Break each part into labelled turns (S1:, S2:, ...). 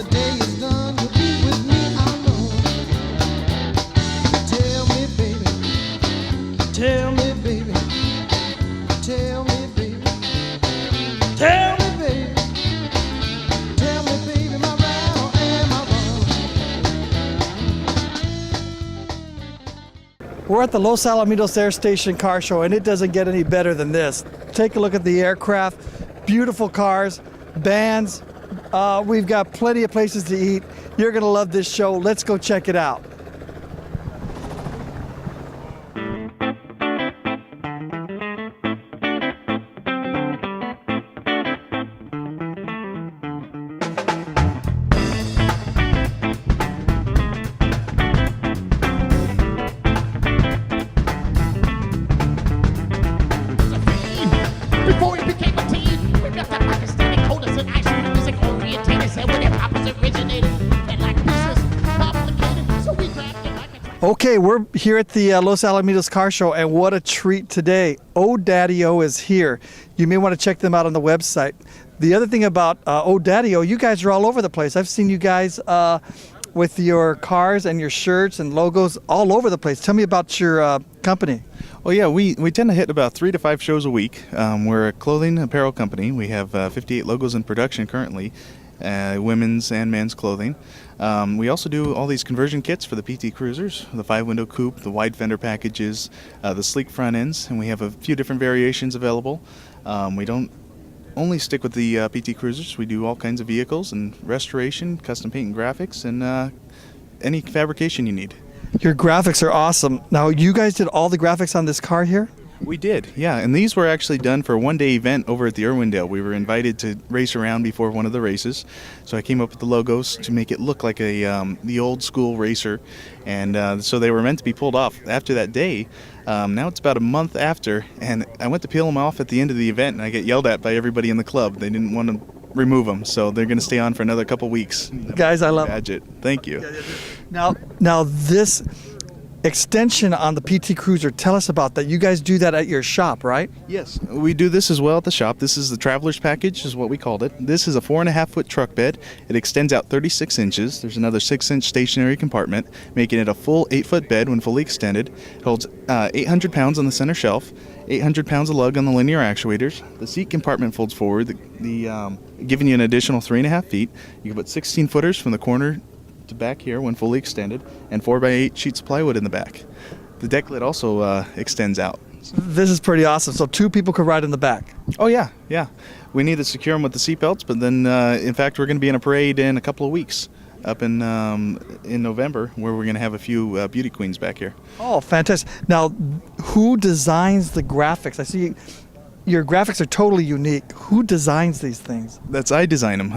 S1: the day is done, you'll be with me alone. Tell me, baby, tell me, baby, tell me, baby, tell me, baby, tell me, baby, am I right or am I wrong? We're at the Los Alamitos Air Station car show, and it doesn't get any better than this. Take a look at the aircraft, beautiful cars, bands. We've got plenty of places to eat. You're gonna love this show. Let's go check it out.
S2: Before we became a team, we left our Pakistani coders and ice cream music orientators, and where their poppers originated, and like pieces complicated, so we grabbed it like a
S1: Okay, we're here at the Los Alamitos car show, and what a treat today. Oh Daddy O is here. You may want to check them out on the website. The other thing about Oh Daddy O, you guys are all over the place. I've seen you guys with your cars and your shirts and logos all over the place. Tell me about your company.
S3: Well, yeah, we tend to hit about 3 to 5 shows a week. We're a clothing apparel company. We have 58 logos in production currently, women's and men's clothing. We also do all these conversion kits for the PT Cruisers, the 5-window coupe, the wide fender packages, the sleek front ends, and we have a few different variations available. We don't only stick with the PT Cruisers. We do all kinds of vehicles and restoration, custom paint and graphics, and any fabrication you need.
S1: Your graphics are awesome. Now, you guys did all the graphics on this car here?
S3: We did, yeah, and these were actually done for a one-day event over at the Irwindale. We were invited to race around before one of the races, so I came up with the logos to make it look like the old-school racer, and so they were meant to be pulled off after that day. Now it's about a month after, and I went to peel them off at the end of the event, and I get yelled at by everybody in the club. They didn't want to remove them, so they're going to stay on for another couple weeks.
S1: Guys, I love
S3: it. Thank you.
S1: Now this extension on the PT Cruiser, tell us about that. You guys do that at your shop, right?
S3: Yes, we do this as well at the shop. This is the Traveler's Package, is what we called it. This is a 4.5-foot truck bed. It extends out 36 inches. There's another 6-inch stationary compartment, making it a full 8-foot bed when fully extended. It holds 800 pounds on the center shelf, 800 pounds of lug on the linear actuators. The seat compartment folds forward, giving you an additional 3.5 feet. You can put 16 footers from the corner to back here when fully extended, and 4x8 sheets of plywood in the back. The deck lid also extends out.
S1: This is pretty awesome. So 2 people could ride in the back.
S3: Oh yeah. We need to secure them with the seat belts, but then in fact we're going to be in a parade in a couple of weeks up in November, where we're going to have a few beauty queens back here.
S1: Oh, fantastic. Now, who designs the graphics? I see your graphics are totally unique. Who designs these things?
S3: I design them.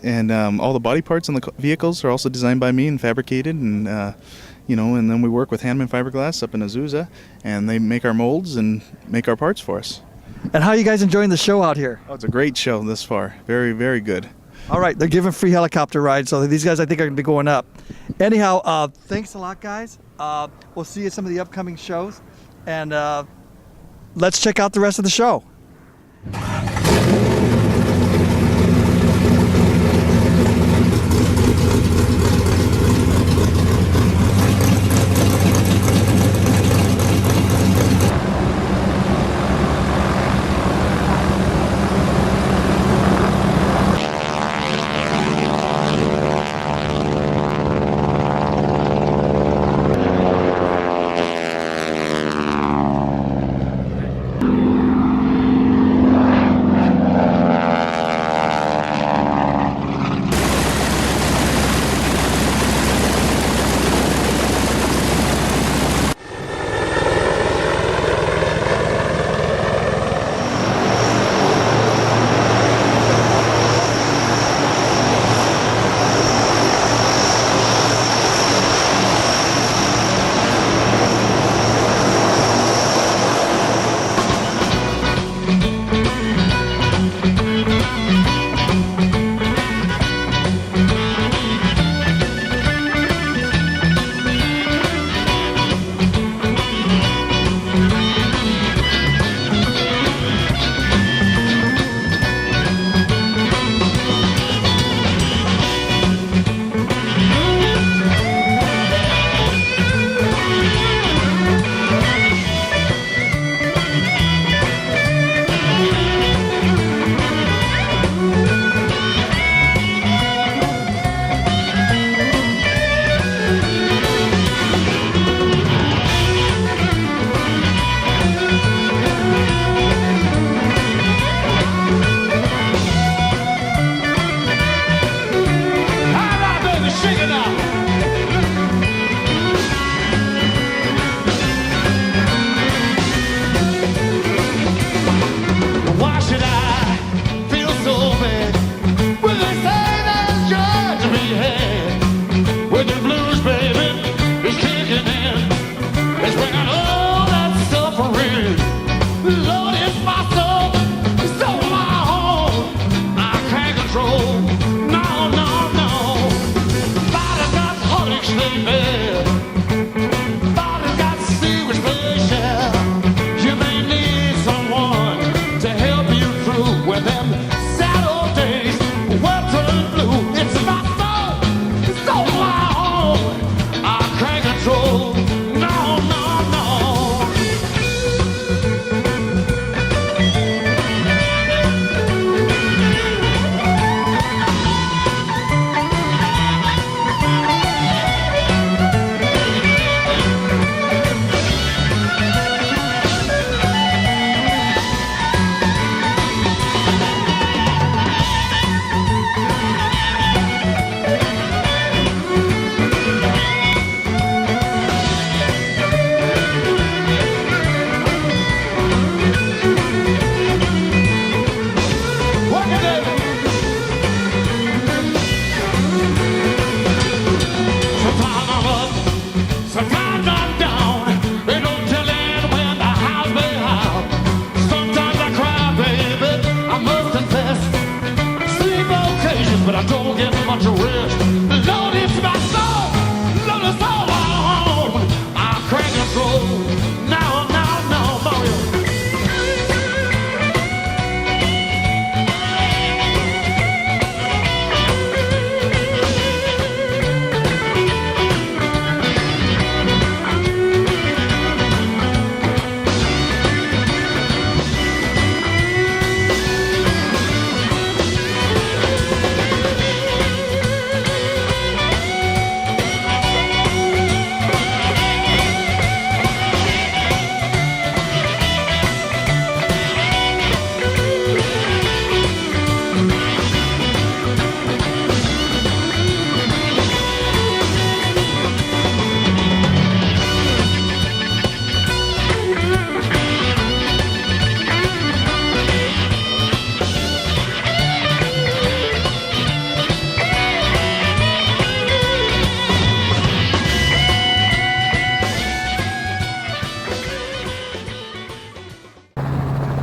S3: And all the body parts on the vehicles are also designed by me and fabricated, and and then we work with Handman Fiberglass up in Azusa, and they make our molds and make our parts for us.
S1: And how are you guys enjoying the show out here?
S3: Oh, it's a great show thus far. Very, very good.
S1: All right, they're giving free helicopter rides, so these guys I think are going to be going up. Anyhow, thanks a lot, guys. We'll see you at some of the upcoming shows, and let's check out the rest of the show.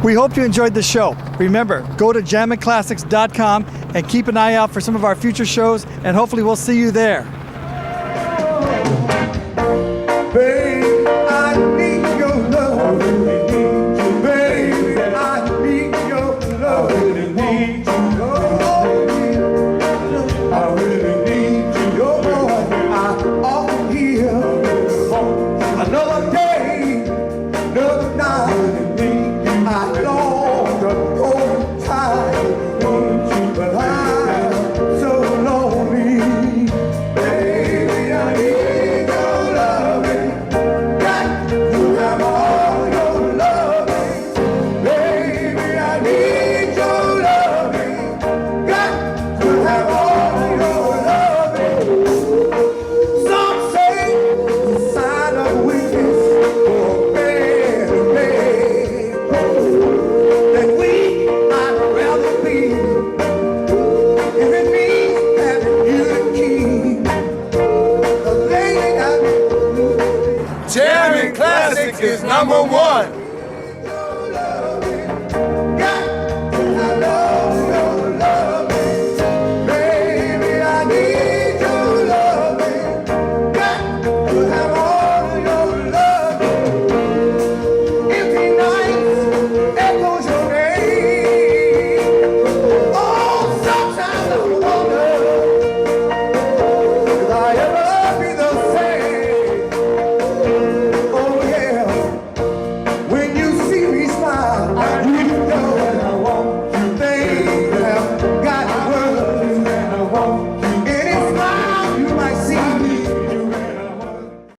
S1: We hope you enjoyed the show. Remember, go to jammin'classics.com and keep an eye out for some of our future shows, and hopefully we'll see you there.
S4: Baby, I need your love. Baby, I need your love. I really need you. Your voice, I often hear. Another day, another night. I long to hold you tight, but I'm so lonely. Baby, I need your loving. Got to have all your loving. Baby, I need your loving. Got to have all your loving. Some say it's a sign of weakness for a man, that we I'd rather be if it means having you to keep. 'Cause lately I've been
S5: Jamming Classics is #1.